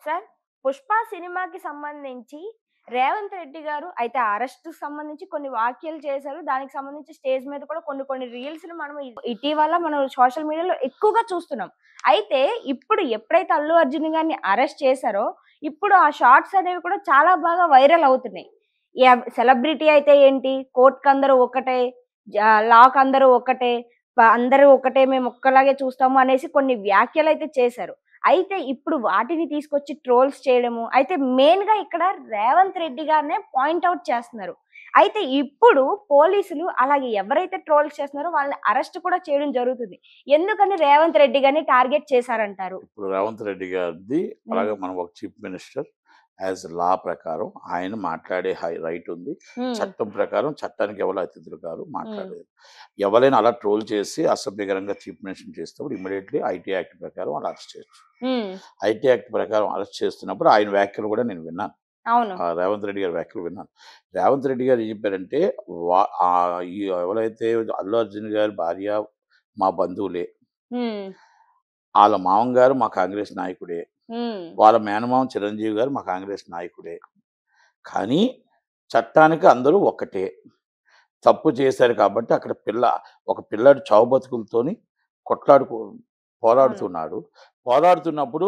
Sir 'Pushpa' సినిమాకి సంబంధించి రేవంత్ రెడ్డి గారు అయితే అరెస్ట్‌కి సంబంధించి కొన్ని వ్యాఖ్యలు చేశారు. దానికి సంబంధించి స్టేజ్ మీద కూడా కొన్ని కొన్ని రీల్స్‌ని మనం ఇటీవల మనం సోషల్ మీడియాలో ఎక్కువగా చూస్తున్నాం. అయితే ఇప్పుడు ఎప్పుడైతే అల్లు అర్జున్ గారిని అరెస్ట్ చేశారో, ఇప్పుడు ఆ షార్ట్స్ అనేవి కూడా చాలా బాగా వైరల్ అవుతున్నాయి. సెలబ్రిటీ అయితే ఏంటి, కోర్ట్‌కి అందరూ ఒకటే, లాకి అందరూ ఒకటే, అందరూ ఒకటే మేము ఒక్కలాగే చూస్తాము అనేసి కొన్ని వ్యాఖ్యలైతే చేశారు. అయితే ఇప్పుడు వాటిని తీసుకొచ్చి ట్రోల్స్ చేయడము. అయితే మెయిన్‌గా ఇక్కడ రేవంత్ రెడ్డి గారినే పాయింట్ ఔట్ చేస్తున్నారు. అయితే ఇప్పుడు పోలీసులు అలాగే ఎవరైతే ట్రోల్స్ చేస్తున్నారో వాళ్ళని అరెస్ట్ కూడా చేయడం జరుగుతుంది. ఎందుకని రేవంత్ రెడ్డి గారిని టార్గెట్ చేశారంటారు? ఇప్పుడు రేవంత్ రెడ్డి గారిది హ్మ్. అలాగే మనం ఒక చీఫ్ మినిస్టర్ యాజ్ లా ప్రకారం ఆయన మాట్లాడే రైట్ ఉంది. హ్మ్. చట్టం ప్రకారం చట్టానికి ఎవరు అతిథులు కాదు హ్మ్. మాట్లాడేది. ఎవరైనా అలా ట్రోల్ చేసి అసభ్యకరంగా చీఫ్ మినిస్టర్ చేసినప్పుడు ఇమ్మీడియట్లీ ఐటీ యాక్ట్ ప్రకారం వాళ్ళు అరెస్ట్ చేయొచ్చు. హ్మ్. ఐటీ యాక్ట్ ప్రకారం అరెస్ట్ చేస్తున్నప్పుడు ఆయన వ్యాఖ్యలు కూడా నేను విన్నాను. అవును. రేవంత్ రెడ్డి గారి వ్యాఖ్యలు విన్నాను. రేవంత్ రెడ్డి గారు ఏం చెప్పారంటే ఈ ఎవరైతే అల్లు అర్జున్ గారి భార్య మా బంధువులే. హ్మ్. ఆళ్ళ మామగారు మా కాంగ్రెస్ నాయకుడే. హ్మ్. వాళ్ళ మేనమామ చిరంజీవి గారు మా కాంగ్రెస్ నాయకుడే. కానీ చట్టానికి అందరూ ఒక్కటే. తప్పు చేశారు కాబట్టి అక్కడ ఒక పిల్లాడు చావు బతుకులతోని కొట్లాడుకో అవును. పోరాడుతున్నాడు. పోరాడుతున్నప్పుడు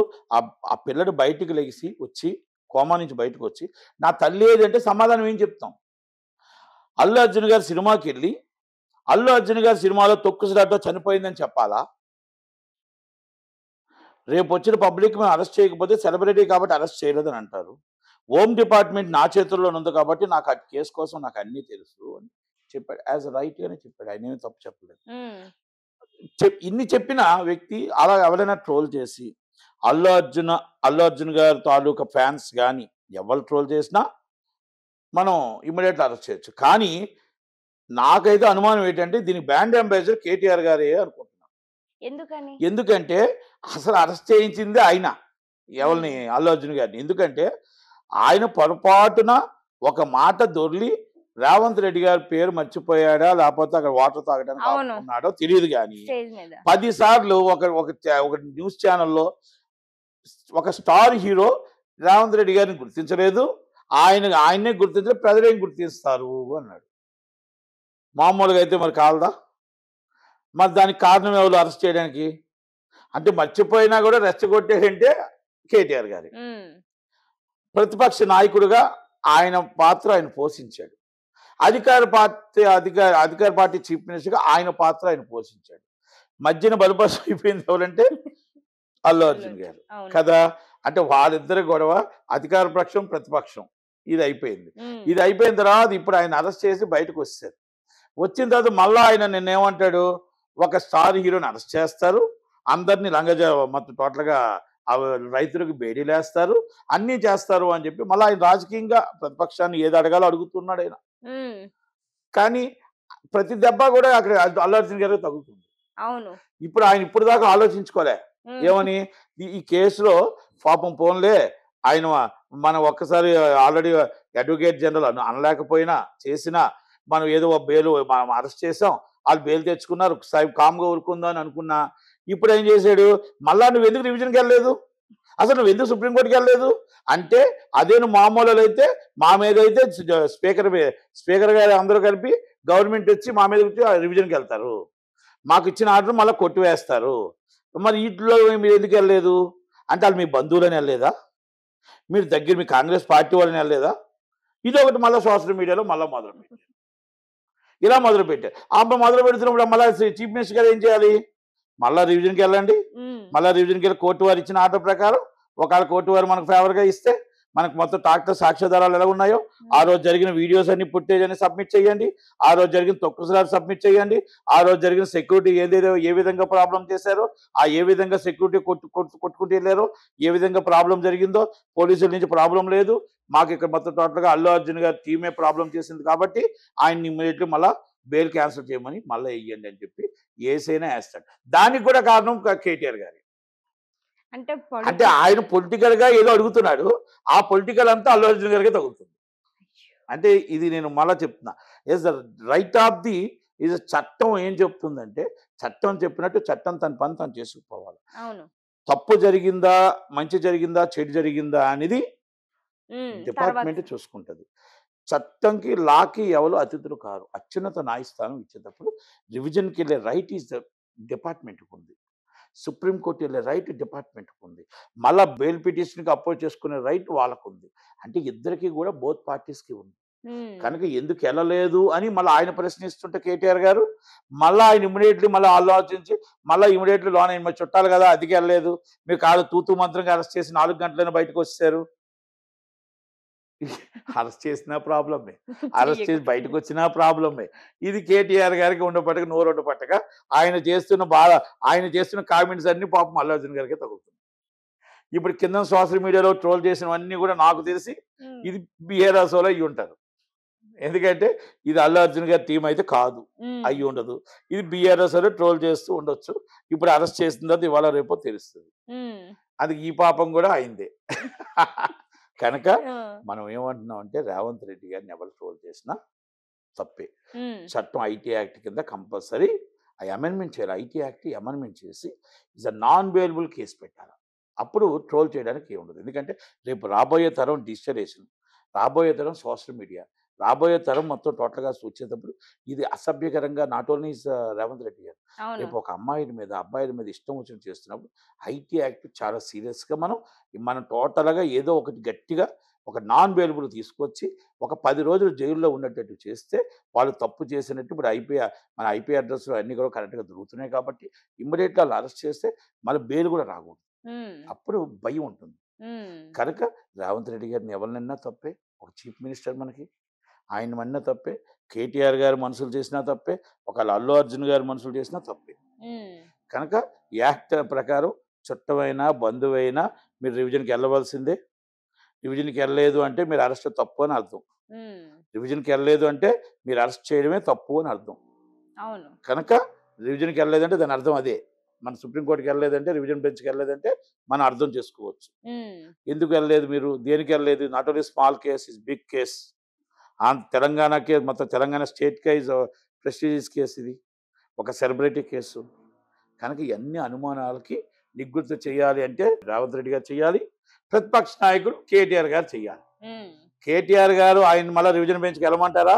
ఆ పిల్లాడు బయటికి వచ్చి కోమా నుంచి బయటకొచ్చి, "నా తల్లి ఏదంటే" సమాధానం ఏం చెప్తాం? అల్లు అర్జున్ గారి సినిమాకెళ్ళి, అల్లు అర్జున్ గారి సినిమాలో తొక్కిసలాటలో చనిపోయిందని చెప్పాలా? రేపొచ్చిన పబ్లిక్ మేము అరెస్ట్ చేయకపోతే సెలబ్రిటీ కాబట్టి అరెస్ట్ చేయలేదని అంటారు. హోమ్ డిపార్ట్‌మెంట్ నా చేతుల్లోనే ఉంది కాబట్టి నాకు ఆ కేస్ కోసం నాకు అన్నీ తెలుసు అని చెప్పాడు. యాస్ రైట్‌గానే చెప్పాడు. ఆయనేమి తప్పు చెప్పలేదు. హ్మ్. ఇన్ని చెప్పిన వ్యక్తి అలా ఎవరైనా ట్రోల్ చేసి అల్లు అర్జున్ గారి తాలూకా ఫ్యాన్స్ గాని ఎవరు ట్రోల్ చేసినా మనం ఇమ్మీడియేట్‌గా అరెస్ట్ చేయొచ్చు. కానీ నాకైతే అనుమానం ఏంటంటే దీనికి బ్రాండ్ అంబాసిడర్ కేటీఆర్ గారే అనుకుంటున్నా. ఎందుకని? ఎందుకంటే అసలు అరెస్ట్ చేయించిందే ఆయన. హ్మ్. ఎవరిని? అల్లు అర్జున్ గారిని. ఎందుకంటే ఆయన పొరపాటున ఒక మాట దొర్లి రేవంత్ రెడ్డి గారి పేరు మర్చిపోయాడా? లేపోతే అక్కడ వాటర్ తాగడానికి అవును. ఆపుకున్నాడో తెలీదు గానీ, స్టేజ్ మీద. 10 సార్లు ఒక న్యూస్ ఛానెల్‌లో ఒక స్టార్ హీరో రేవంత్ రెడ్డి గారిని గుర్తించలేదు. ఆయన్నే గుర్తించలేదు. ప్రజలేం గుర్తిస్తారు అన్నాడు. మామూలుగా అయితే మరి కాదా? మరి దానికి కారణం ఎవరు అరెస్ట్ చేయడానికి? అంటే మర్చిపోయినా గూడా రెచ్చగొట్టాడంటే కేటీఆర్ గారే. హ్మ్. ప్రతిపక్ష నాయకుడిగా ఆయన పాత్ర ఆయన పోషించాడు. అధికార పార్టీ చీఫ్ మినిస్టర్‌గా ఆయన పాత్ర ఆయన పోషించాడు. మధ్యన బలిపశు అయిపోయింది ఎవరంటే అల్లు అల్లు అర్జున్ అర్జున్. గారు. అవును. కదా! అంటే వాళ్ళిద్దరి గొడవ అధికార పక్షం, ప్రతిపక్షం. ఇది అయిపోయింది. హ్మ్. ఇది అయిపోయిన తర్వాత ఇప్పుడు ఆయన అరెస్ట్ చేసి బయటకొచ్చేసారు. వచ్చిన తర్వాత మళ్ళా ఆయన నిన్నేమంటాడు? ఒక స్టార్ హీరోని అరెస్ట్ చేస్తారు. అందరిని మొత్తం టోటల్‌గా రైతులకు బేడీలేస్తారు. అన్నీ చేస్తారు అని చెప్పి మళ్ళా ఆయన రాజకీయంగా ప్రతిపక్షాన్ని ఏది అడగాలో అడుగుతున్నాడాయన. హ్మ్. కానీ ప్రతి దెబ్బ గూడా అక్కడ అల్లు అర్జున్ గారికి తగులుతుంది. అవును. ఇప్పుడు ఆయన ఇప్పటిదాకా ఆలోచించుకోలే. హ్మ్. ఏమని? ఈ కేసులో పాపం పోన్లే ఆయన మనం ఒక్కసారి ఆల్రెడీ అడ్వకేట్ జనరల్ అనలేకపోయినా, చేసినా మనం ఏదో మనం అరెస్ట్ చేసాం. ఆళ్ళు బెయిల్ తెచ్చుకున్నారు. కామ్‌గా ఊరుకుందాం అని అనుకున్నా. ఇప్పుడేం చేసాడు? మళ్ళా నువ్వెందుకు రివిజన్‌కెళ్ళలేదు? అసలు నువ్వెందుకు సుప్రీం కోర్ట్‌కెళ్ళలేదు? అంటే అదే నువ్వు మామూలోలైతే మా మీదైతే స్పీకర్ గారు అందరూ కలిపి గవర్నమెంట్ వచ్చి మా మీదకొచ్చి రివిజన్‌కెళ్తారు. మాకిచ్చిన ఆర్డర్ మళ్ళా కొట్టివేస్తారు. మరి ఈటిలో మీరెందుకెళ్ళలేదు? అంటే ఆళ్ళు మీ బంధువులని ఎళ్ళలేదా? మీ కాంగ్రెస్ పార్టీ వాళ్ళని ఎళ్ళలేదా? ఇదొకటి మళ్ళా సోషల్ మీడియాలో మళ్ళా మొదలుపెట్టారు. ఇలా మొదలుపెట్టారు. మొదలు పెడుతున్నప్పుడు మళ్ళా చీఫ్ మినిస్టర్ గారు ఏం చేయాలి? మళ్ళా రివిజన్‌కెళ్ళండి. హ్మ్. మళ్ళా రివిజన్‌కెళ్ళి కోర్ట్ వారు ఇచ్చిన ఆర్డర్ ప్రకారం ఒకవేళ కోర్ట్ వారు మనకు ఫేవర్‌గా ఇస్తే మనకు మొత్తం సాక్ష్యాధారాలు ఎలా ఉన్నాయో ఆ హ్మ్. రోజు జరిగిన వీడియోస్ అన్ని ఫుటేజ్ అన్ని సబ్మిట్ చేయండి. ఆ రోజు జరిగిన తొక్కుసలాట సబ్మిట్ చేయండి. ఆ రోజు జరిగిన సెక్యూరిటీ ఏ విధంగా ప్రాబ్లమ్ చేశారో, ఏ విధంగా సెక్యూరిటీ కొట్టుకుంటూ ఎళ్లారో, ఏ విధంగా ప్రాబ్లమ్ జరిగిందో, పోలీసుల నుంచి ప్రాబ్లమ్ లేదు. మాకు ఇక్కడ మొత్తం టోటల్‌గా అల్లు అర్జున్ గారి టీమే ప్రాబ్లమ్ చేసింది కాబట్టి ఆయన్ని ఇమ్మీడియేట్‌లీ మళ్ళా బెయిల్ క్యాన్సిల్ చేయమని మళ్ళా ఎయ్యండి అని చెప్పి ఏసైనా ఏస్తాడు. దానికి కూడా కారణం కేటీఆర్ గారే. అంటే అంటే పొలిటిక్ ఆయన పొలిటికల్‌గా ఏదో అడుగుతున్నాడు. ఆ పొలిటికల్ అంతా అల్లు అర్జున్ గారికే తగులుతుంది. అంటే ఇది నేను మళ్ళా చెప్తున్నా. Yes the right of the చట్టం ఏం చెప్తుందంటే, చట్టం చెప్పినట్టు చట్టం తన పని తను చేసుకుపోవాలి. అవును. తప్పు జరిగిందా, మంచి జరిగిందా, చెడు జరిగిందా అనేది తర్వాత డిపార్ట్మెంట్ చూసుకుంటది. చట్టంకి, లాకి ఎవరు అతిథులు కారు. అత్యున్నత న్యాయస్థానం ఇచ్చేటప్పుడు రివిజన్‌కి వెళ్ళే రైట్ ఈస్ ద డిపార్ట్మెంట్‌కి ఉంది. సుప్రీం కోర్ట్ వెళ్ళే రైట్ డిపార్ట్మెంట్‌కి ఉంది. మళ్ళా బెయిల్ పిటిషన్‌కి అపోజ్ చేసుకునే రైట్ వాళ్ళకుంది. అంటే ఇద్దరికీ కూడా బోత్ పార్టీస్‌కి ఉంది. కనుక ఎందుకు ఎళ్ళలేదు అని మళ్ళీ ఆయన ప్రశ్నిస్తుంటే కేటీఆర్ గారు, మళ్ళా ఆయన ఇమ్మీడియేట్‌లీ మళ్ళీ ఆలోచించి, మళ్ళా ఇమ్మీడియేట్‌లీ లోన మరి చుట్టాలు కదా! అందుకే ఎళ్ళలేదు. మీరు కాదు తూతూ మంత్రంగా అరెస్ట్ చేసి 4 గంటల్లోనే బయటకొచ్చేసారు. అరెస్ట్ చేసినా ప్రాబ్లమే. అరెస్ట్ చేసి బయటకొచ్చినా ప్రాబ్లమే. ఇది కేటీఆర్ గారికి ఉండపట్టక నోరుండ పట్టక ఆయన చేస్తున్న కామెంట్స్ అన్నీ పాపం అల్లు అర్జున్ గారికే తగులుతున్నాయి. ఇప్పుడు కింద సోషల్ మీడియాలో ట్రోల్ చేసినవన్నీ కూడా నాకు తెలిసి ఇది బీఆర్ఎస్‌లో అయ్యుంటారు. ఎందుకంటే ఇది అల్లు అర్జున్ గారి టీం అయితే కాదు. అయ్యి ఉండదు. ఇది బీఆర్ఎస్‌లో ట్రోల్ చేస్తూ ఉండొచ్చు. ఇప్పుడు అరెస్ట్ చేసిన తర్వాత ఇవాళ రేపో తెలుస్తది. అది ఈ పాపం కూడా అయిందే. కనుక మనం ఏమంటున్నాం అంటే రేవంత్ రెడ్డి గారిని ఎవరు ట్రోల్ చేసినా తప్పే. చట్టం ఐటీ యాక్ట్ కింద కంపల్సరీ అమెండ్మెంట్ చేయాలి. ఐటీ యాక్ట్ అమెండ్మెంట్ చేసి is a non bailable case పెట్టాలి. అప్పుడు ట్రోల్ చేయడానికి ఏముండదు. ఎందుకంటే రేపు రాబోయే తరం డిజిటలైజేషన్, రాబోయే తరం సోషల్ మీడియా, రాబోయే తరం మొత్తం టోటల్గా వచ్చేటప్పుడు ఇది అసభ్యకరంగా నాట్ ఓన్లీ రేవంత్ రెడ్డి గారు, రేపు ఒక అమ్మాయిల మీద అబ్బాయిల మీద ఇష్టం వచ్చినట్టు చేస్తున్నప్పుడు ఐటీ యాక్ట్ చాలా సీరియస్గా మనం టోటల్గా ఏదో ఒకటి గట్టిగా ఒక నాన్ బెయిలబుల్ తీసుకొచ్చి ఒక 10 రోజులు జైల్లో ఉన్నట్టు చేస్తే వాళ్ళు తప్పు చేసినట్టు ఇప్పుడు మన ఐపీ అడ్రస్లు అన్నీ కూడా కరెక్ట్గా దొరుకుతున్నాయి కాబట్టి ఇమ్మీడియట్గా వాళ్ళు అరెస్ట్ చేస్తే మళ్ళీ బెయిల్ కూడా రాకూడదు. అప్పుడు భయం ఉంటుంది. కనుక రేవంత్ రెడ్డి గారిని ఎవరినన్నా తప్పే, ఒక చీఫ్ మినిస్టర్ మనకి ఆయన మన్నా తప్పే, కేటీఆర్ గారు మనుషులు చేసినా తప్పే, ఒకవేళ అల్లు అర్జున్ గారు మనుషులు చేసినా తప్పే. కనుక యాక్ట్ ప్రకారం చుట్టమైనా బంధువైనా మీరు రివిజన్కి వెళ్ళవలసిందే. రివిజన్కి వెళ్ళలేదు అంటే మీరు అరెస్ట్ తప్పు అని అర్థం. రివిజన్కి వెళ్ళలేదు అంటే మీరు అరెస్ట్ చేయడమే తప్పు అని అర్థం. కనుక రివిజన్కి వెళ్ళలేదంటే దాని అర్థం అదే. మన సుప్రీంకోర్టుకి వెళ్ళలేదంటే, రివిజన్ బెంచ్కి వెళ్ళలేదంటే మనం అర్థం చేసుకోవచ్చు. ఎందుకు వెళ్ళలేదు మీరు, దేనికి వెళ్ళలేదు? Not only small case, is big case. Telangana case మొత్తం Telangana state case prestigious case, ఇది ఒక సెలబ్రిటీ కేసు. కనుక ఇవన్నీ అనుమానాలకి నిగ్గుర్తు చేయాలి అంటే రేవంత్ రెడ్డి గారు చేయాలి, ప్రతిపక్ష నాయకుడు కేటీఆర్ గారు చేయాలి. కేటీఆర్ గారు ఆయన మళ్ళీ రివిజన్ బెంచ్కి వెళ్ళమంటారా,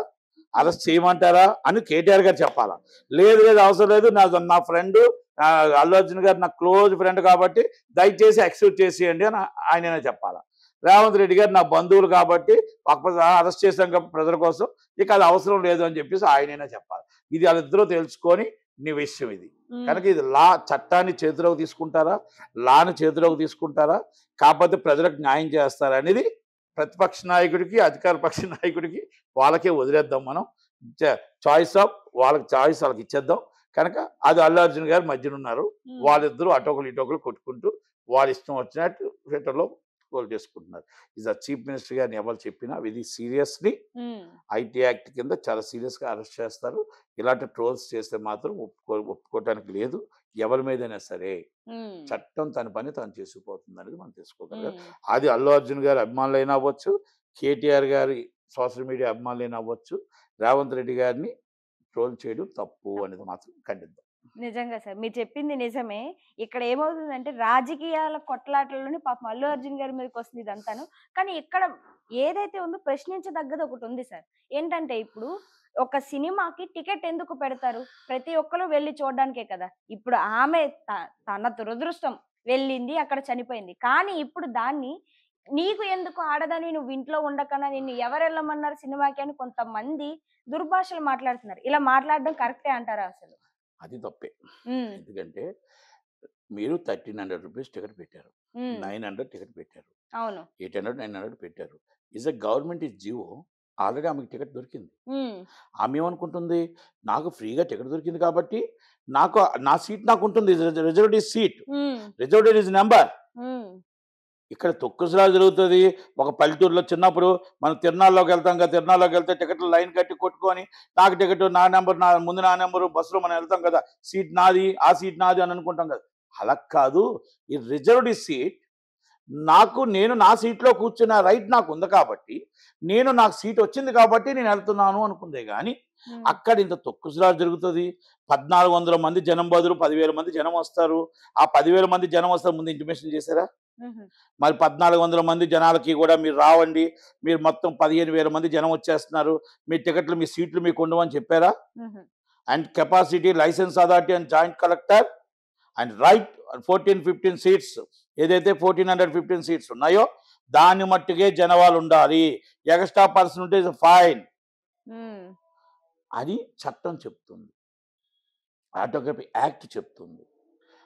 అరెస్ట్ చేయమంటారా అని కేటీఆర్ గారు చెప్పాలా? లేదు అవసరం లేదు, నా ఫ్రెండ్ అల్లు అర్జున్ గారు నా క్లోజ్ ఫ్రెండ్ కాబట్టి దయచేసి ఎక్స్క్యూజ్ చేసేయండి అని ఆయననే చెప్పాలా? రేవంత్ రెడ్డి గారు నా బంధువులు కాబట్టి అరెస్ట్ చేశాం కాబట్టి ప్రజల కోసం, ఇక అది అవసరం లేదు అని చెప్పేసి ఆయనైనా చెప్పాలి. ఇది వాళ్ళిద్దరూ తెలుసుకొని నీ విషయం ఇది. కనుక ఇది చట్టాన్ని చేతిలోకి తీసుకుంటారా, లాని చేతిలోకి తీసుకుంటారా, కాకపోతే ప్రజలకు న్యాయం చేస్తారా అనేది ప్రతిపక్ష నాయకుడికి, అధికార పక్ష నాయకుడికి వాళ్ళకే వదిలేద్దాం. మనం చాయిస్ వాళ్ళకి ఇచ్చేద్దాం. కనుక అది అల్లు అర్జున్ గారు మధ్యన ఉన్నారు. వాళ్ళిద్దరూ అటోకలు ఇటోకలు కొట్టుకుంటూ వాళ్ళ ఇష్టం వచ్చినట్టు ట్విట్టర్లో ట్రోల్ చేసుకుంటున్నారు. ఇస్ ఆ చీఫ్ మినిస్టర్ గారిని ఎవరు చెప్పినా ఇది సీరియస్లీ ఐటీ యాక్ట్ కింద చాలా సీరియస్గా అరెస్ట్ చేస్తారు. ఇలాంటి ట్రోల్స్ చేస్తే మాత్రం ఒప్పుకోవటానికి లేదు. ఎవరి మీదైనా సరే చట్టం తన పని తాను చేసుకుపోతుంది అనేది మనం తెలుసుకోగలం. అది అల్లు అర్జున్ గారి అభిమానులైనా అవ్వచ్చు, కేటీఆర్ గారి సోషల్ మీడియా అభిమానులైనా అవ్వచ్చు, రేవంత్ రెడ్డి గారిని ట్రోల్ చేయడం తప్పు అనేది మాత్రం ఖండిద్దాం. నిజంగా సార్ మీరు చెప్పింది నిజమే. ఇక్కడ ఏమవుతుందంటే రాజకీయాల కొట్లాటలోనే పాపం అల్లు అర్జున్ గారి మీదకి వస్తుంది ఇదంతాను. కానీ ఇక్కడ ఏదైతే ఉందో ప్రశ్నించదగ్గది ఒకటి ఉంది సార్. ఏంటంటే ఇప్పుడు ఒక సినిమాకి టికెట్ ఎందుకు పెడతారు? ప్రతి ఒక్కరు వెళ్ళి చూడడానికే కదా. ఇప్పుడు ఆమె తన దురదృష్టం వెళ్ళింది, అక్కడ చనిపోయింది. కానీ ఇప్పుడు దాన్ని నీకు ఎందుకు ఆడదని, నువ్వు ఇంట్లో ఉండకనా, నిన్ను ఎవరు వెళ్ళమన్నారు సినిమాకి అని కొంతమంది దుర్భాషలు మాట్లాడుతున్నారు. ఇలా మాట్లాడడం కరెక్టే అంటారా అసలు? అది తప్పే. ఎందుకంటే మీరు 1300 రూపీస్ టికెట్ పెట్టారు, 900 టికెట్ పెట్టారు, 800 900 పెట్టారు. Is a government is Jio. Already ఆమెకి టికెట్ దొరికింది. ఆమె ఏమనుకుంటుంది, నాకు ఫ్రీగా టికెట్ దొరికింది కాబట్టి నా సీట్ నాకు ఉంటుంది. Reserved seat, reserved is number. ఇక్కడ తొక్కుసలా జరుగుతుంది. ఒక పల్లెటూరులో చిన్నప్పుడు మనం తిరునాళ్ళలోకి వెళ్తాం కదా, తిరునాళ్ళలోకి వెళ్తే టికెట్లు లైన్ కట్టి కొట్టుకొని నాకు టికెట్ నా నెంబర్, ముందు నా నెంబరు, బస్సులో మనం వెళ్తాం కదా, సీట్ నాది, ఆ సీట్ నాది అని అనుకుంటాం కదా. అలా కాదు. ఈ రిజర్వ్డ్ సీట్ నేను నా సీట్‌లో కూర్చున్న రైట్ నాకుంది కాబట్టి, నాకు సీట్ వచ్చింది కాబట్టి నేను వెళ్తున్నాను అనుకుందే గాని, హ్మ్. అక్కడ ఇంత తొక్కుసలాట జరుగుతది. 1400 మంది జనం బదులు 10,000 మంది జనం వస్తారు. ఆ 10,000 మంది జనం వస్తారు ముందు ఇంటిమేషన్ చేసారా? హుహు. మరి 1400 మంది జనాలకి కూడా మీరు రావండి. మీరు మొత్తం 15,000 మంది జనం వచ్చేస్తున్నారు. మీ టికెట్లు, మీ సీట్లు మీకుండవని చెప్పారా? హుహు. And capacity, license authority and joint collector and right 14, 15 seats ఏదైతే 1415 సీట్స్ ఉన్నాయో దాన్ని మట్టుకే జనవాళ్ళు ఉండాలి. ఎక్స్ట్రా పర్సన్ ఉంటే ఫైన్ హ్మ్. అని చట్టం చెప్తుంది. ఆటోగ్రఫీ యాక్ట్ చెప్తుంది.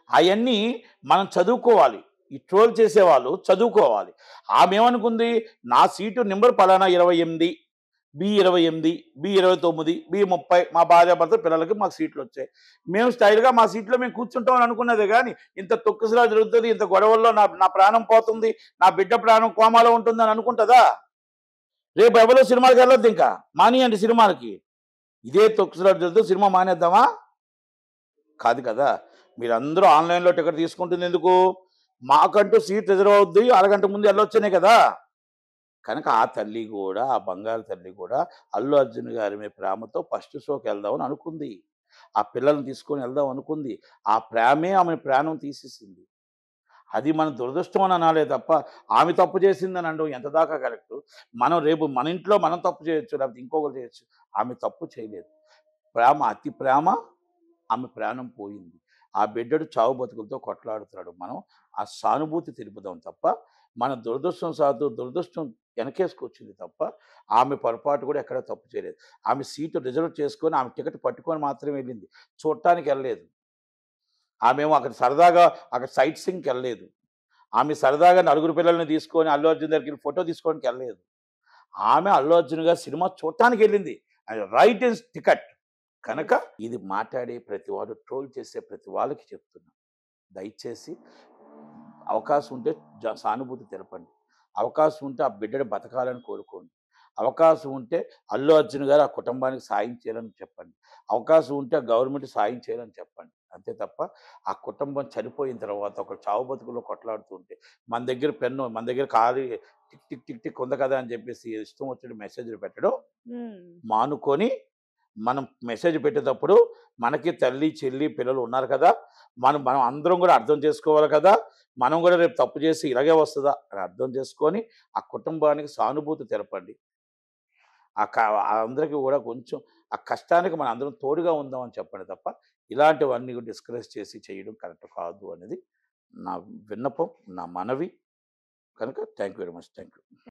అవన్నీ మనం చదువుకోవాలి. ఈ ట్రోల్ చేసేవాళ్ళు చదువుకోవాలి. ఆమె ఏమనుకుంది, నా సీటు నెంబర్ పలానా 28, బి 28, బి 29, బి 30 మా భార్యాభర్త పిల్లలకి మాకు సీట్లు వచ్చాయి. మేము స్టైల్‌గా మా సీట్‌లో మేము కూర్చుంటాం అని అనుకున్నదే గాని, ఇంత తొక్కిసలాట జరుగుతది, ఇంత గొడవల్లో నా నా ప్రాణం పోతుంది, నా బిడ్డ ప్రాణం కోమాలో ఉంటుందని అనుకుంటదా? రేపు ఎవరు సినిమాకి వెళ్ళొద్దు ఇంకా. మానేయండి సినిమాలకి. ఇదే తొక్కిసలాట జరుగుతుంది సినిమా మానేద్దామా? కాదు కదా! మీరందరూ ఆన్‌లైన్‌లో టికెట్ తీసుకుంటుంది ఎందుకు? మాకంటూ సీట్ రిజర్వ్ అవుద్ది. అరగంట ముందు ఎళ్ళొచ్చనే కదా! కనుక ఆ తల్లి గూడా, ఆ బంగారు తల్లి గూడా అల్లు అర్జున్ గారి మీద ప్రేమతో ఫస్ట్ షోకి వెళ్దామని అనుకుంది. ఆ పిల్లల్ని తీసుకొని వెళ్దాం అనుకుంది. ఆ ప్రేమే ఆమె ప్రాణం తీసేసింది. అది మన దురదృష్టం అని అనాలే తప్ప, ఆమె తప్పు చేసిందని అనడం ఎంత దాకా కరెక్టు? మనం రేపు మన ఇంట్లో మనం తప్పు చేయొచ్చు. లేకపోతే ఇంకొకరు చేయొచ్చు. ఆమె తప్పు చేయలేదు. అతి ప్రేమ ఆమె ప్రాణం పోయింది. ఆ బిడ్డడు చావు బతుకులతో కొట్లాడుతున్నాడు. మనం ఆ సానుభూతి తెలుపుదాం తప్ప, మన దురదృష్టం దురదృష్టం వెనకేసుకొచ్చింది తప్ప, ఆమె పొరపాటు కూడా ఎక్కడ తప్పు చేయలేదు. ఆమె సీటు రిజర్వ్ చేసుకొని, ఆమె టికెట్ పట్టుకొని మాత్రమే వెళ్ళింది. చూడటానికి ఎళ్ళలేదు. ఆమేమో అక్కడ సరదాగా అక్కడ సైట్ సీయింగ్‌కెళ్ళలేదు. ఆమె సరదాగా నలుగురు పిల్లల్ని తీసుకొని అల్లు అర్జున్ దగ్గరికెళ్ళి ఫోటో తీసుకోవడానికి ఎళ్ళలేదు. ఆమె అల్లు అర్జున్ గారి సినిమా చూడటానికెళ్ళింది. అది రైట్ ఈస్ టికెట్. కనుక ఇది మాట్లాడే ప్రతివాడు, ట్రోల్ చేసే ప్రతి వాళ్ళకి చెప్తున్నా. దయచేసి అవకాశం ఉంటే సానుభూతి తెలపండి. అవకాశం ఉంటే ఆ బిడ్డడు బతకాలని కోరుకోండి. అవకాశం ఉంటే అల్లు అర్జున్ గారు ఆ కుటుంబానికి సాయం చేయాలని చెప్పండి. అవకాశం ఉంటే ఆ గవర్నమెంట్ సాయం చేయాలని చెప్పండి. అంతే తప్ప ఆ కుటుంబం చనిపోయిన తర్వాత ఒక చావు బతుకుల్లో కొట్లాడుతూ ఉంటే మన దగ్గర పెన్ను, మన దగ్గర ఖాళీ టిక్ టిక్ టిక్ టిక్ ఉంది కదా అని చెప్పేసి ఇష్టం వచ్చినట్టు మెసేజ్‌లు పెట్టడం హ్మ్. మానుకొని, మనం మెసేజ్ పెట్టేటప్పుడు మనకి తల్లి, చెల్లి, పిల్లలు ఉన్నారు కదా! మనం మనం అందరం గూడా అర్థం చేసుకోవాలి కదా! మనం గూడా రేపు తప్పు చేసి ఇలాగే వస్తదా అని అర్థం చేసుకొని, ఆ కుటుంబానికి సానుభూతి తెలపండి. ఆ క అందరికి గూడా కొంచెం ఆ కష్టానికి మనందరం తోడుగా ఉందాం అని చెప్పండి తప్ప, ఇలాంటివన్నీ డిస్కరేజ్ చేసి చేయడం కరెక్ట్ కాదు అనేది నా విన్నపం, నా మనవి. కనుక thank you very much. Thank you.